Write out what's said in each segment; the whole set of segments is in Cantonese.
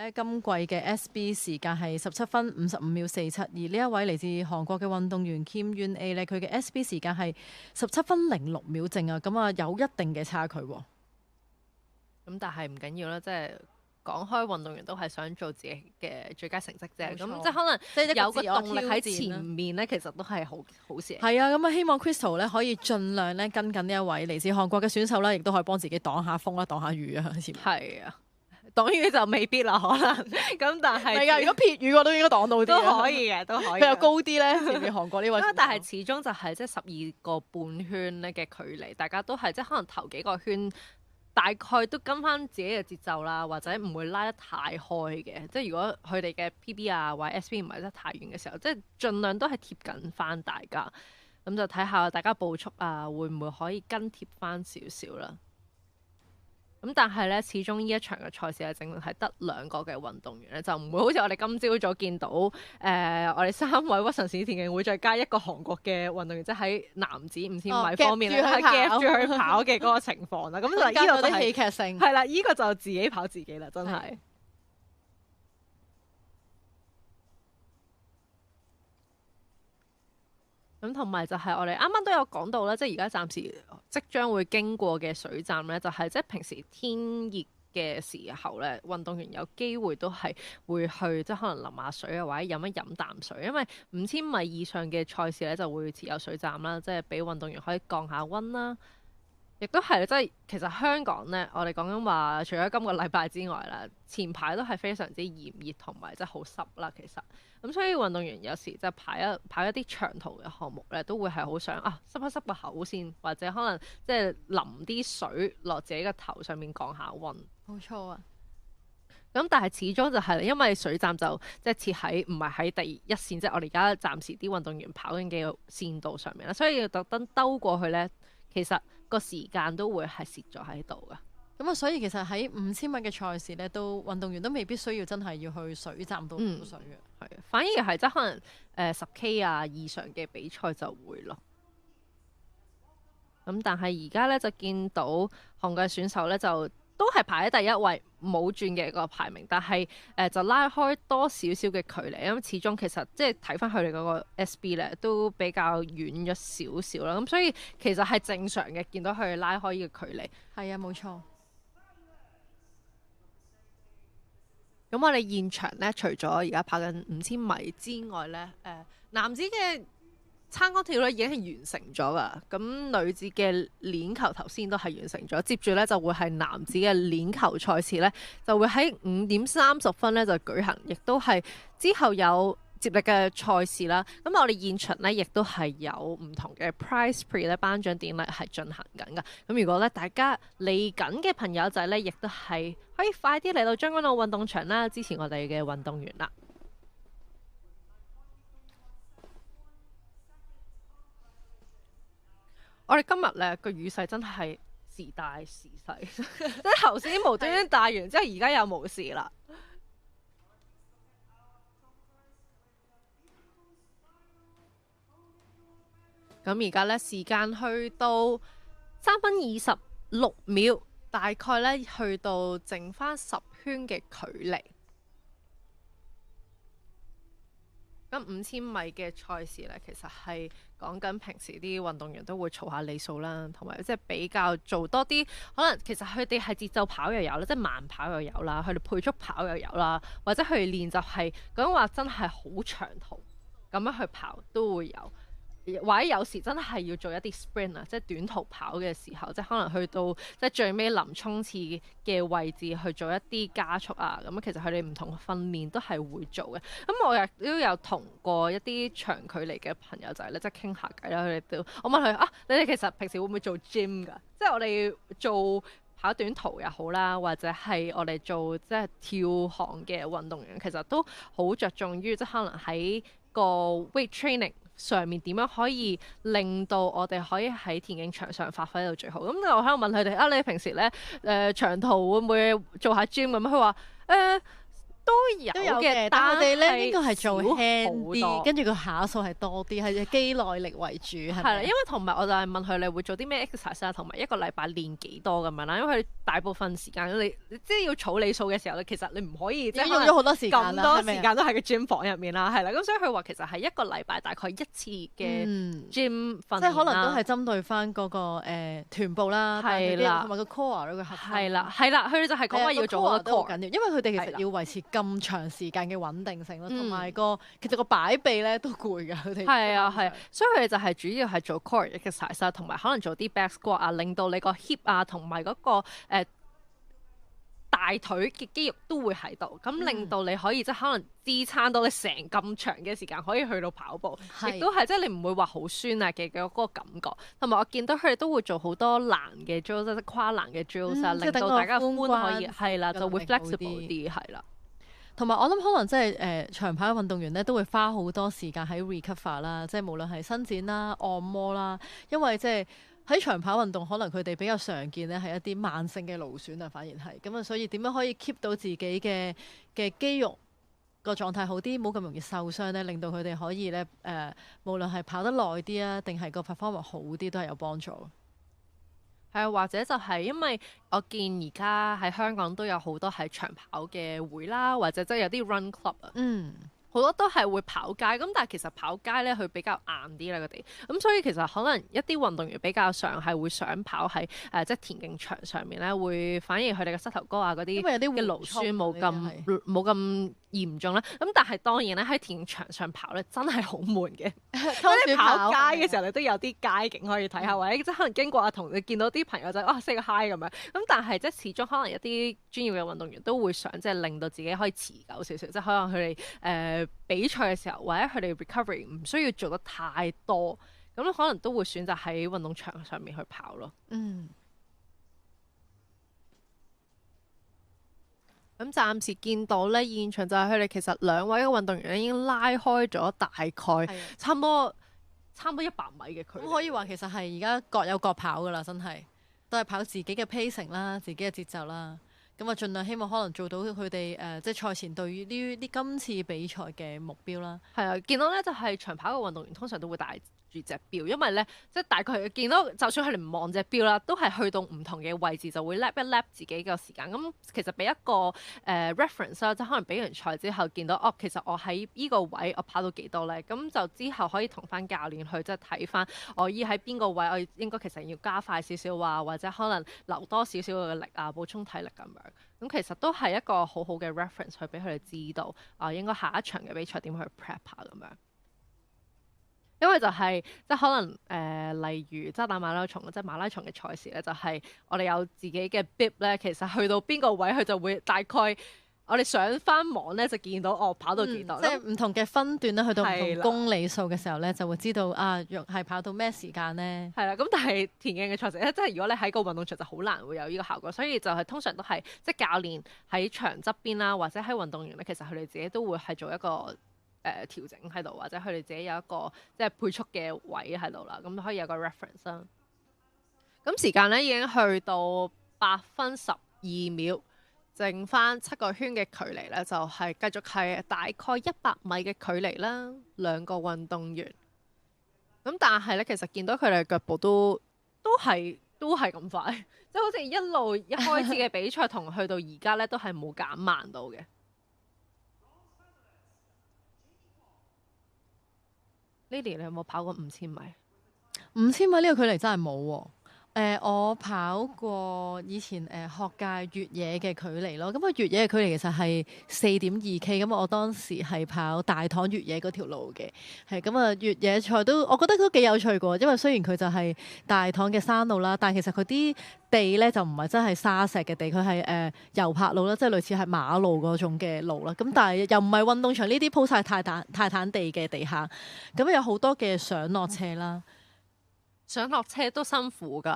咧今季嘅 SB 時間係17分55秒47，而呢一位嚟自韓國嘅運動員 Kim Yoon A 咧，佢嘅 SB 時間係17分06秒正啊，咁啊有一定嘅差距喎。咁但係唔緊要啦，即係講開運動員都係想做自己嘅最佳成績啫。咁冇錯即係可能即係一個有個自我動力喺挑戰啦前面咧，其實都係好事嚟。係啊，咁啊希望 Crystal 咧可以盡量咧跟緊呢一位嚟自韓國嘅選手啦，亦都可以幫自己擋下風啦，擋下雨啊前面。係啊，擋雨就未必啦，可能咁，但係係啊，如果撇雨我都應該擋到啲都啊可以嘅，都可以嘅。佢又高啲咧，前面韓國呢位選手。但係始終就係即係12個半圈咧嘅距離，大家都係即係可能頭幾個圈大概都跟翻自己嘅節奏啦，或者唔會拉得太開嘅。即係如果佢哋嘅 PB 啊或者 SB 唔係得太遠嘅時候，即係盡量都係貼緊翻大家。咁就睇下大家步速啊，會唔會可以跟貼翻少少啦。咁但係咧，始終呢一場嘅賽事係淨係得2個嘅運動員咧，就唔會好似我哋今朝早見到我哋3位屈臣氏田徑會再加一個韓國嘅運動員，即係喺男子5000米方面咧係夾住佢跑嘅嗰個情況啦。咁就加咗啲呢個就係戲劇性。係啦，呢個就自己跑自己啦，真係。咁同埋就係我哋啱啱都有講到啦，即係而家暫時即將會經過嘅水站咧，就係即係平時天熱嘅時候咧，運動員有機會都係會去即係可能淋下水啊，或者飲一飲啖水，因為5000米以上嘅賽事咧就會設有水站啦，即係俾運動員可以降下溫啦。亦都係即係其實香港咧，我哋講緊話，除咗今個禮拜之外啦，前排都係非常之炎熱同埋即係好濕啦。其實咁，所以運動員有時即係跑一啲長途嘅項目咧，都會係好想濕一濕個口先，或者可能即係淋啲水落自己嘅頭上面降下溫。冇錯啊。咁但係始終就係因為水站就即係設喺唔係喺第一線，即係我哋而家暫時啲運動員跑緊嘅線道上面啦，所以要特登兜過去咧，其實個時間都會係蝕咗喺度㗎。咁啊，所以其實喺5000米嘅賽事咧，都運動員都未必需要真係要去水站度補水嘅。係，反而係即係可能10K 啊以上嘅比賽就會咯。咁但係而家咧就見到韓國選手咧就都係排喺第一位，冇轉嘅個排名，但係就拉開多少少嘅距離，因為始終其實即係睇翻佢哋嗰個 SB 咧都比較遠咗少少啦。咁所以其實係正常嘅，見到佢哋拉開呢個距離。係啊，冇錯。咁我哋現場咧，除咗而家跑緊5000米之外咧，男子嘅撐杆跳咧已經係完成咗噶，咁女子嘅鏈球頭先都係完成咗，接住咧就會係男子嘅鏈球賽事咧，就會喺5:30咧就舉行，亦都係之後有接力嘅賽事啦。咁我哋現場咧亦都係有唔同嘅 prize pre 咧頒獎典禮係進行緊噶。咁如果咧大家嚟緊嘅朋友仔咧，亦都係可以快啲嚟到將軍澳運動場啦，支持我哋嘅運動員啦。我哋今日咧個雨勢真係時大時細，即係頭先無端端大完之後，而家又冇事啦。咁而家咧時間去到3分26秒，大概咧去到剩翻10圈嘅距離。咁5000米嘅賽事咧，其實係講緊平時啲運動員都會儲下里數啦，同埋即係比較做多啲，可能其實佢哋係節奏跑又有啦，即係慢跑又有啦，佢哋配速跑又有啦，或者佢哋練就係講話真係好長途咁樣去跑都會有。或者有時真係要做一啲 sprint 啊，即係短途跑嘅時候，即係可能去到即係最尾臨衝刺嘅位置去做一啲加速啊，咁其實佢哋唔同嘅訓練都係會做嘅。咁我亦都有同過一啲長距離嘅朋友仔咧，即係傾下偈啦。佢哋都我問佢你哋其實平時會唔會做 gym 㗎？即係我哋做跑短途又好啦，或者係我哋做即係跳項嘅運動員，其實都好着重於即係可能喺個 weight training上面點樣可以令到我哋可以喺田徑場上發揮到最好。咁我喺度問佢哋你平時咧長途會唔會做下 gym 咁？佢話都有都有嘅，但係佢哋咧應該係做少好 輕啲，多。跟住個下數係多啲，係肌耐力為主，係係啦，咪因為同埋我就係問佢你會做啲咩 exercise 啊，同埋一個禮拜練幾多咁樣啦。因為佢大部分時間你即係要儲理數嘅時候咧，其實你唔可以即係用咗好多時間啦，咁多係咪啊時間都喺個 gym 房入面啦，係啦。咁所以佢話其實係一個禮拜大概一次嘅 gym 訓練啦，即係可能都係針對翻嗰個臀部啦，係啦同埋個 core 嗰個核心。係啦，佢哋就係講話要做好多個 core 都 core 好緊要，因為佢哋其係啦實要維持咁長時間嘅穩定性咯，同埋嗯其實個擺臂咧都攰㗎，佢哋。係啊，所以佢哋就係主要係做 core exercise 啊，同埋可能做啲 back squat 啊，令到你個 hip 啊同埋嗰個大腿嘅肌肉都會喺度，咁令到你可以即係可能支撐到你成咁長嘅時間可以去到跑步，係亦都係即係你唔會話好酸啊嘅嗰個感覺。同埋我見到佢哋都會做好多欄嘅 drills，即係跨欄嘅 drills 啊，令即係等個到大家髖寬可以關係啦，就會個能力好 flexible 啲係啦。同埋我諗可能即係長跑嘅運動員咧，都會花好多時間喺 recover 啦，即係無論係伸展啦、按摩啦，因為即係喺長跑運動，可能佢哋比較常見咧係一啲慢性嘅勞損啊，反而係咁啊，所以點樣可以 keep 到自己嘅肌肉個狀態好啲，冇咁容易受傷咧，令到佢哋可以咧無論係跑得耐啲啊，定係個 performance 好啲，都係有幫助。係啊，或者就係因為我見而家喺香港都有好多係長跑嘅會啦，或者即係有啲 run club 啊。嗯。好多都係會跑街，咁但係其實跑街咧佢比較硬啲啦個地，咁所以其實可能一啲運動員比較上係會想跑喺即係田徑場上面咧，會反而佢哋嘅膝頭哥啊嗰啲因為有啲嘅勞酸冇緩衝啊呢啲咁嚴重啦。咁但係當然咧喺田徑場上跑咧真係好悶嘅，偷你小跑街嘅時候，候你都有啲街景可以睇下，或者即係可能經過啊同你見到啲朋友就say 個 hi 咁樣，咁但係即係始終可能一啲專業嘅運動員都會想即係令到自己可以持久少少，即係可能佢哋比賽嘅時候，或者佢哋 recovery 唔需要做得太多，咁可能都會選擇喺運動場上面去跑咯。嗯，咁暫時見到咧，現場就係佢哋其實兩位嘅運動員咧已經拉開咗大概差唔多100米嘅距離。咁可以話其實係而家各有各跑噶啦，真係都係跑自己嘅 pacing 啦，自己嘅節奏啦。咁啊，盡量希望可能做到佢哋即係賽前對於呢啲今次比賽嘅目標啦。係啊，見到咧就係長跑嘅運動員通常都會帶住隻錶，因為咧即係大概見到，就算佢哋唔望隻錶啦，都係去到唔同嘅位置就會 lap 一 lap 自己個時間。咁其實俾一個reference 啦，即係可能比完賽之後見到哦，其實我喺依個位我跑到幾多咧？咁就之後可以同翻教練去即係睇翻我依喺邊個位，我應該其實要加快少少啊，或者可能留多少少嘅力啊，補充體力咁樣。咁其實都係一個好好嘅 reference 去俾佢哋知道應該下一場嘅比賽點去 prep 下咁樣。因為就係即係可能例如渣打馬拉松，即係馬拉松嘅賽事咧，就係我哋有自己嘅 bib 咧，其實去到邊個位佢就會大概我哋上翻網咧就見到跑到幾多。即係唔同嘅分段咧，去到唔同係啦公里數嘅時候咧，就會知道若係跑到咩時間咧。係啦，咁但係田徑嘅賽事咧，即係如果你喺個運動場就好難會有呢個效果，所以就係通常都係即係教練喺場側邊啦，或者喺運動員咧，其實佢哋自己都會係做一個調整喺度，或者佢哋自己有一個即係配速嘅位喺度啦，咁可以有個 reference 啦。咁時間咧已經去到8分12秒，剩翻7個圈嘅距離咧，就係繼續係大概100米嘅距離啦。兩個運動員，咁但係咧，其實見到佢哋嘅腳步都係咁快，即係好似一路一開始嘅比賽同去到而家咧，都係冇減慢到嘅。Lily，你有冇跑過5000米5000米呢個距離真係冇喎。我跑過以前學界越野嘅距離咯，咁越野嘅距離其實係4.2K，咁我當時係跑大棠越野嗰條路嘅，係咁啊越野賽我覺得都幾有趣嘅，因為雖然佢就係大棠嘅山路啦，但係其實佢啲地咧就唔係真係沙石嘅地，佢係油柏路啦，即係類似係馬路嗰種嘅路啦，咁但係又唔係運動場呢啲鋪晒泰坦地嘅地下，咁有好多嘅上落斜啦。上落車都辛苦㗎，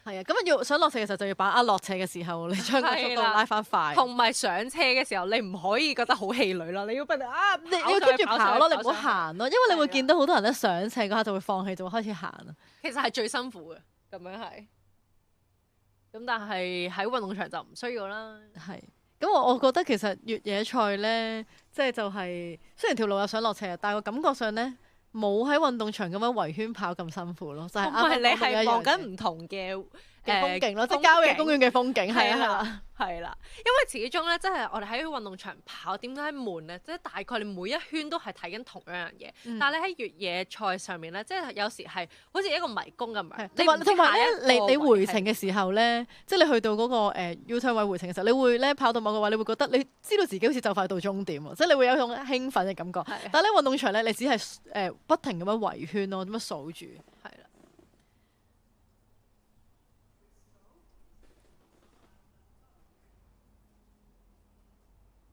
係啊，咁要上落斜嘅時候就要把握落斜嘅時候，你將個速度拉翻快，同埋上車嘅時候你唔可以覺得好氣餒咯，你要不斷你要 keep 住跑咯，你唔好行。行咯，因為你會見到好多人咧上斜嗰下就會放棄，就會開始行啊。其實係最辛苦嘅，咁樣係。咁但係喺運動場就唔需要啦。係，咁我覺得其實越野賽咧，即係雖然條路有上落斜，但係個感覺上咧冇喺運動場咁樣圍圈跑咁辛苦咯，就係啱啱唔係你係望緊嘅唔同嘅風景咯，即係風郊野景公園嘅風景係係啦啦。係啦，因為始終咧，即係我哋喺運動場跑，點解悶咧？即係大概你每一圈都係睇緊同一樣嘢，但係你喺越野賽上面咧，即係有時係好似一個迷宮咁樣。你唔知同埋下一咧，你個位係回程嘅時候咧，即係你去到嗰個U turn 位回程嘅時候，你會咧跑到某個位，你會覺得你知道自己好似就快到終點喎，即係你會有一種興奮嘅感覺。係但係咧運動場咧，你只係不停咁樣圍圈咯，咁樣數住。係啦。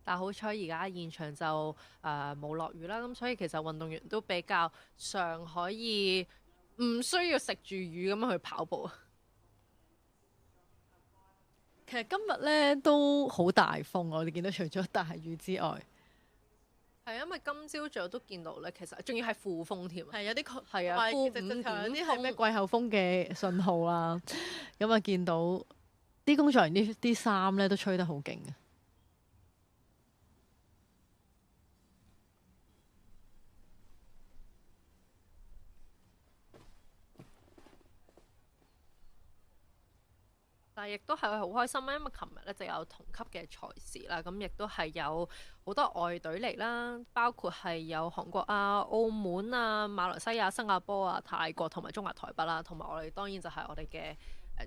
但係好彩而家現場就冇落雨啦，咁所以其實運動員都比較上可以唔需要食住雨咁樣去跑步啊。其實今日咧都好大風，我哋見到除咗大雨之外，係因為今朝早都見到咧，其實仲要係負風添啊。係有啲係啊，同埋負直情有五點啲係咩季候風嘅信號啦。咁啊見到啲工作人員啲衫咧都吹得好勁嘅。但係亦都係好開心啦，因為琴日咧就有同級嘅賽事啦，咁亦都係有好多外隊嚟啦，包括係有韓國啊、澳門啊、馬來西亞、新加坡啊、泰國同埋中華台北啦，同埋我哋當然就係我哋嘅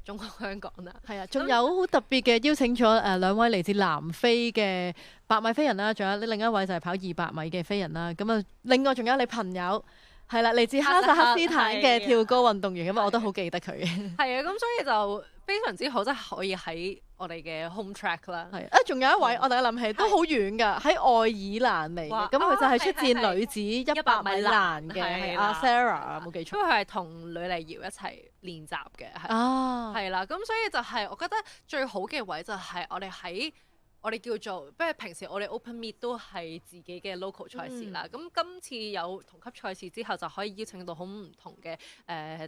中國香港啦。係啊，仲有好特別嘅邀請咗兩位嚟自南非嘅100米飛人啦，仲有另一位就係跑200米嘅飛人啦。咁啊，另外仲有你朋友係啦，嚟自哈薩克斯坦嘅跳高運動員，咁我都好記得佢嘅。係啊，咁所以就非常之好，即係可以喺我哋嘅 home track 啦。係啊，仲有一位我突然諗起都好遠㗎，喺愛爾蘭嚟嘅，咁佢就係出戰女子100米欄嘅，係阿 Sarah 冇記錯。因為佢係同呂麗瑤一齊練習嘅，係啦，咁所以就係我覺得最好嘅位就係我哋叫做，不如平時我哋 Open Meet 都係自己嘅 local 賽事啦。咁今次有同級賽事之後，就可以邀請到好唔同嘅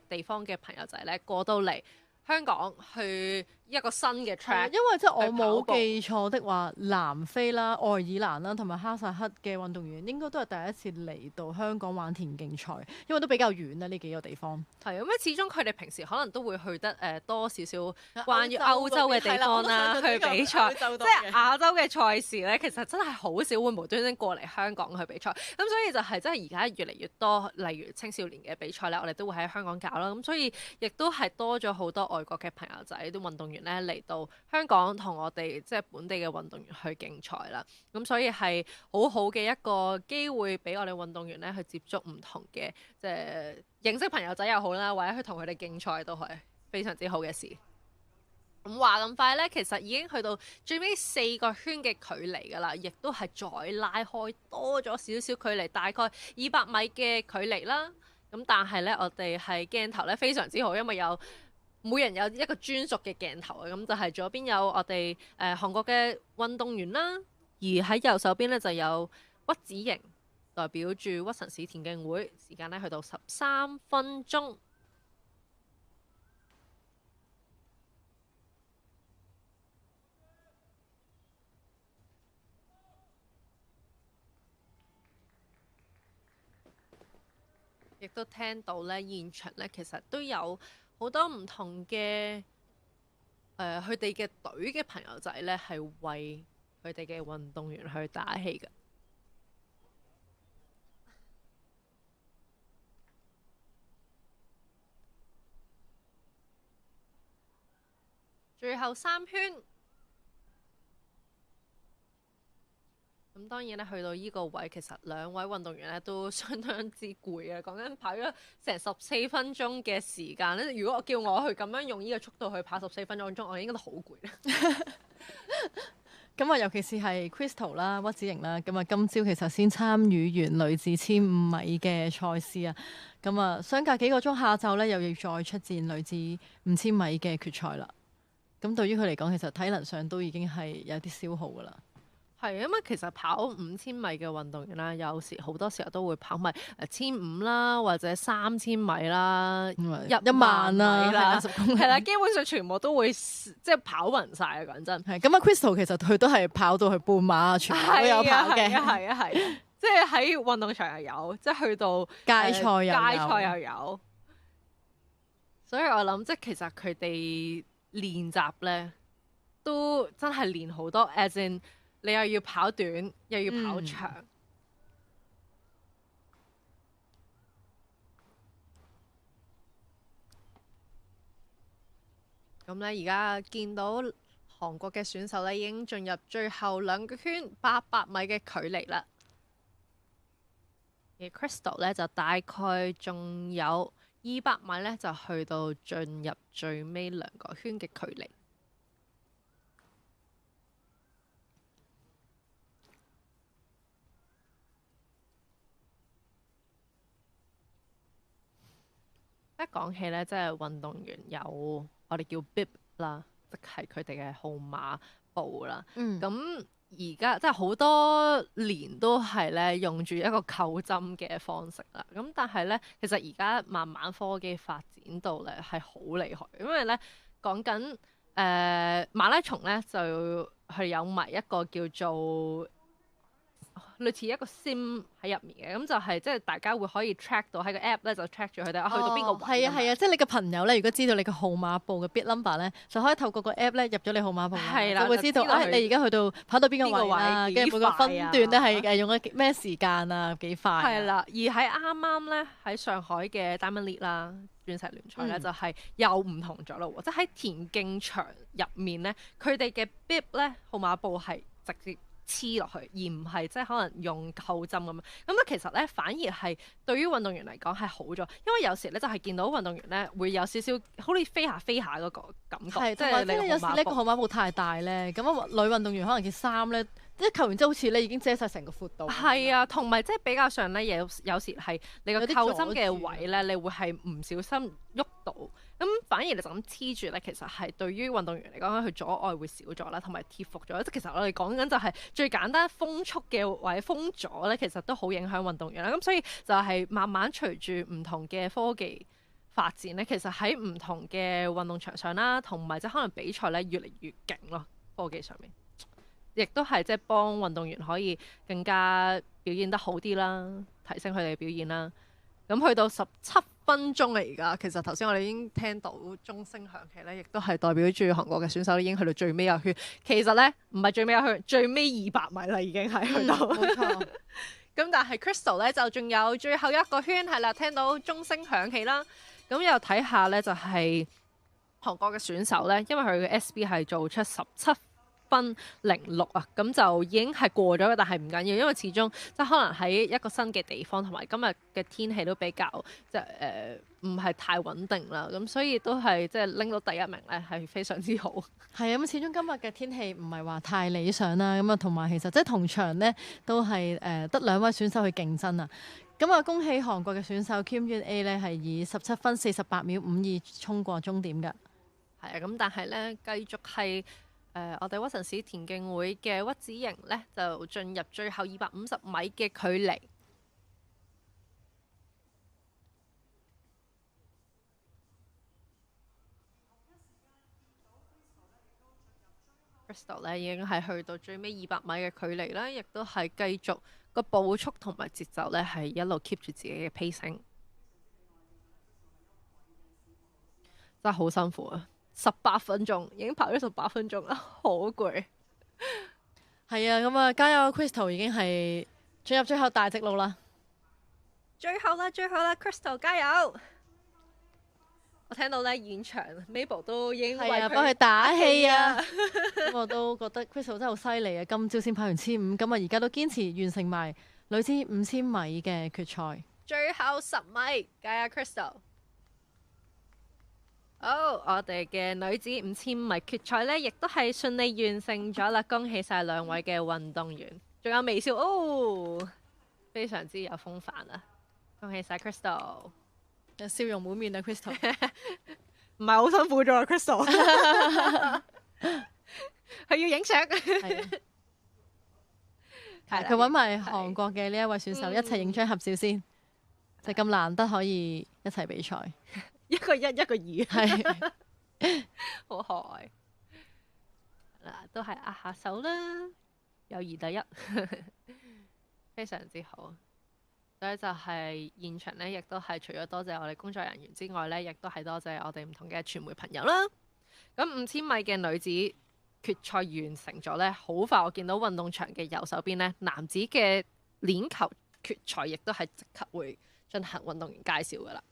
地方嘅朋友仔咧過到嚟香港去一個新嘅 track。因為即係我冇記錯的話，南非啦、愛爾蘭啦同埋哈薩克嘅運動員應該都係第一次嚟到香港玩田徑賽，因為都比較遠啦呢幾個地方。係咁始終佢哋平時可能都會去得多少少關於歐洲嘅地方啦，去比賽。即係亞洲嘅賽事咧，其實真係好少會無端端過嚟香港去比賽。咁所以就係真係而家越嚟越多，例如青少年嘅比賽咧，我哋都會喺香港搞啦。咁所以亦都係多咗好多外國嘅朋友仔、啲運動員咧嚟到香港同我哋即係本地嘅運動員去競賽啦。咁所以係好好嘅一個機會，俾我哋運動員咧去接觸唔同嘅即係認識朋友仔又好啦，或者去同佢哋競賽都係非常之好嘅事。咁話咁快咧，其實已經去到最尾4個圈嘅距離㗎啦，亦都係再拉開多咗少少距離，大概200米嘅距離啦。咁但係咧，我哋係鏡頭咧非常之好，因為每人有一個專屬嘅鏡頭啊。咁就係左邊有我哋韓國嘅運動員啦，而喺右手邊咧就有屈子瑩代表住屈臣氏田徑會，時間咧去到13分鐘。亦都聽到咧，現場咧其實都有好多唔同嘅佢哋嘅隊嘅朋友仔咧，係為佢哋嘅運動員去打氣嘅。最後3圈。咁當然咧，去到依個位，其實2位運動員咧都相當之攰啊！講緊跑咗成14分鐘嘅時間咧，如果叫我去咁樣用呢個速度去跑14分鐘，我應該都好攰啦。咁啊，尤其是係 Crystal 啦、屈子瑩啦，咁啊，今朝其實先參與完女子1500米嘅賽事啊，咁啊，相隔幾個鐘下晝咧，又要再出戰女子5000米嘅決賽啦。咁對於佢嚟講，其實體能上都已經係有啲消耗噶啦。係，因為其實跑5000米嘅運動員啦，有時好多時候都會跑埋1500啦，或者3000米啦，1萬啦，啦， 10公里係啦，基本上全部都會即係跑暈晒啊！講真，係咁啊，Crystal 其實佢都係跑到去半馬，全部都有跑嘅，係啊，即係喺運動場又有，即係去到街賽又有，所以我諗即係其實佢哋練習咧都真係練好多，as in 你又要跑短，又要跑長。咁咧，而家見到韓國嘅選手咧已經進入最後2個圈800米嘅距離啦。而 Crystal 咧就大概仲有200米咧，就去到進入最尾2個圈嘅距離。一講起咧，即係運動員有我哋叫 bib 啦，即係佢哋嘅號碼布啦。咁而家即係好多年都係咧用住一個扣針嘅方式啦。咁但係咧，其實而家慢慢科技發展到咧係好厲害，因為咧講緊馬拉松咧就係有埋一個叫做類似一個 sim 喺入面嘅，咁就係即係大家會可以 track 到喺個 app 咧就 track 住佢哋去到邊個位。係啊，即係你嘅朋友咧，如果知道你嘅號碼布嘅 bit number 咧，就可以透過個 app 咧入咗你號碼布，就會知道你而家去到跑到邊個位啦，跟住每個分段咧係用咗咩時間啊，幾快。係啦，而喺啱啱咧喺上海嘅 Diamond League 啦，鑽石聯賽咧就係又唔同咗咯喎，即係喺田徑場入面咧，佢哋嘅 bib 咧號碼布係直接黐落去，而唔係即係可能用扣針咁樣。咁咧其實咧反而係對於運動員嚟講係好咗，因為有時咧就係見到運動員咧會有少少好似飛下嗰個感覺，即係你有時呢個號碼布太大咧，咁啊女運動員可能件衫咧一扣完之後好似咧已經遮晒成個闊度。係啊，同埋即係比較上咧有時係你個扣針嘅位咧，你會係唔小心喐到。咁反而你就咁黐住咧，其實係對於運動員嚟講，佢阻礙會少咗啦，同埋貼服咗。即係其實我哋講緊就係最簡單風速嘅或者風阻咧，其實都好影響運動員啦。咁所以就係慢慢隨住唔同嘅科技發展咧，其實喺唔同嘅運動場上啦，同埋即係可能比賽咧越嚟越勁咯，科技上面，亦都係即係幫運動員可以更加表現得好啲啦，提升佢哋嘅表現啦。咁去到17分鐘啦，而家其實頭先我哋已經聽到鐘聲響起咧，亦都係代表住韓國嘅選手已經去到最尾一圈。其實咧唔係最尾一圈，最尾200米啦，已經係去到。冇錯。咁但係 Crystal 咧就仲有最後一個圈係啦，聽到鐘聲響起啦。咁又睇下咧就係韓國嘅選手咧，因為佢嘅 SB 係做出17分06啊，咁就已經係過咗，但係唔緊要，因為始終即係可能喺一個新嘅地方，同埋今日嘅天氣都比較即係唔係太穩定啦，咁所以都係即係拎到第一名咧，係非常之好。係啊，咁始終今日嘅天氣唔係話太理想啦，咁啊同埋其實即係同場咧都係得2位選手去競爭啊。咁啊，恭喜韓國嘅選手 Kim Yoon A 咧係以17分48秒52衝過終點㗎。係啊，咁但係咧繼續係。我哋屈臣氏田徑會嘅屈子瑩咧，就進入最後250米嘅距離。Crystal 咧已經係去到最尾200米嘅距離啦，亦都係繼續個步速同埋節奏咧係一路 keep 住自己嘅 pacing，真係好辛苦啊！18分鐘已經跑咗18分鐘啦，好攰。係啊，咁啊，加油 Crystal 已經係進入最後大直路啦。最後啦，Crystal 加油！我聽到咧現場 Mabel 都已經為佢打氣啊！咁我都覺得 Crystal 真係好犀利啊！今朝先跑完1500，咁啊而家都堅持完成埋女子5000米嘅決賽。最後10米，加油 Crystal！好，我哋嘅女子5000米決賽咧，亦都係順利完成咗啦！恭喜晒2位嘅運動員，仲有微笑哦，非常之有風範啊！恭喜晒 Crystal， 有笑容滿面啊 Crystal， 唔係好辛苦咗啊 Crystal， 佢要影相。係啦佢揾埋係韓國嘅呢一位選手嗯一齊影張合照先，就咁難得可以一齊比賽，一個一一個二，係好可愛。嗱，都係握下手啦，友誼第一，非常之好。所以就係現場咧，亦都係除咗多謝我哋工作人員之外咧，亦都係多謝我哋唔同嘅傳媒朋友啦。咁5000米嘅女子決賽完成咗咧，好快我見到運動場嘅右手邊咧，男子嘅鏈球決賽亦都係即刻會進行運動員介紹噶啦。